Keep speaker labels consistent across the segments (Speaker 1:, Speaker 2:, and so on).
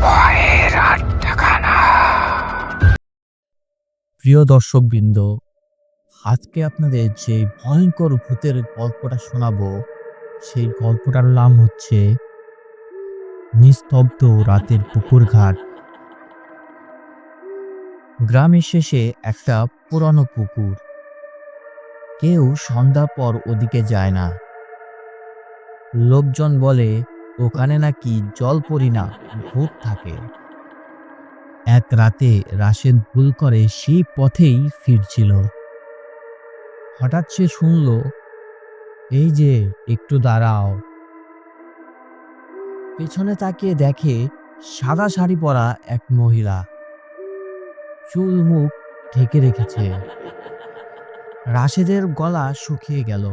Speaker 1: ভয়ের আড্ডাখানা।
Speaker 2: প্রিয় দর্শকবৃন্দ, আজকে আপনাদের যে ভয়ঙ্কর ভূতের গল্পটা শোনাবো, সেই গল্পটার নাম হচ্ছে নিস্তব্ধ রাতের পুকুর ঘাট। গ্রামের শেষে একটা পুরানো পুকুর। কেউ সন্ধ্যার পর ওদিকে যায় না। লোকজন বলে ওখানে নাকি জলপরি না, ভূত থাকে। এক রাতে রাশেদ ভুল করে সেই পথেই ফিরছিল। হঠাৎ সে শুনল, এই যে, একটু দাঁড়াও। পেছনে তাকিয়ে দেখে সাদা শাড়ি পরা এক মহিলা, চুল মুখ ঢেকে রেখেছে। রাশেদের গলা শুকিয়ে গেল,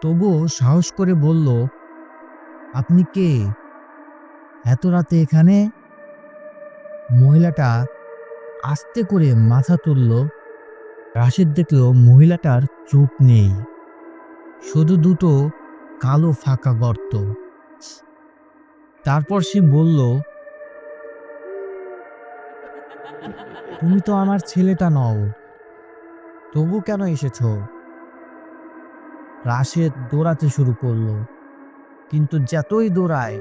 Speaker 2: তবুও সাহস করে বলল, আপনি কে? এত রাতে এখানে? মহিলাটা আস্তে করে মাথা তুলল। রাশেদ দেখল মহিলাটার চোখ নেই, শুধু দুটো কালো ফাঁকা গর্ত। তারপর সে বলল, তুমি তো আমার ছেলেটা নও, তবু কেন এসেছো? রাশেদ দৌড়াতে শুরু করলো, কিন্তু যতই দৌড়ায়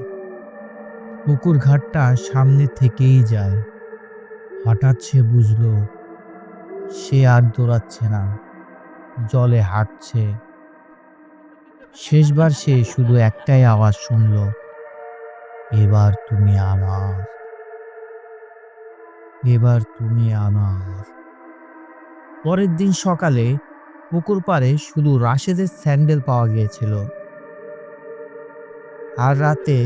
Speaker 2: পুকুর ঘাটটা সামনে থেকেই যায়। হঠাৎ সে বুঝলো সে আর দৌড়াচ্ছে না, জলে হাঁটছে। শেষবার সে শুধু একটাই আওয়াজ শুনল, এবার তুমি আমার, এবার তুমি আমার। পরের দিন সকালে পুকুর পাড়ে শুধু রাশেদের স্যান্ডেল পাওয়া গিয়েছিল। আর রাতে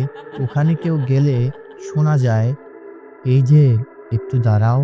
Speaker 2: ওখানে কেউ গেলে শোনা যায়, এই যে, একটু দাঁড়াও।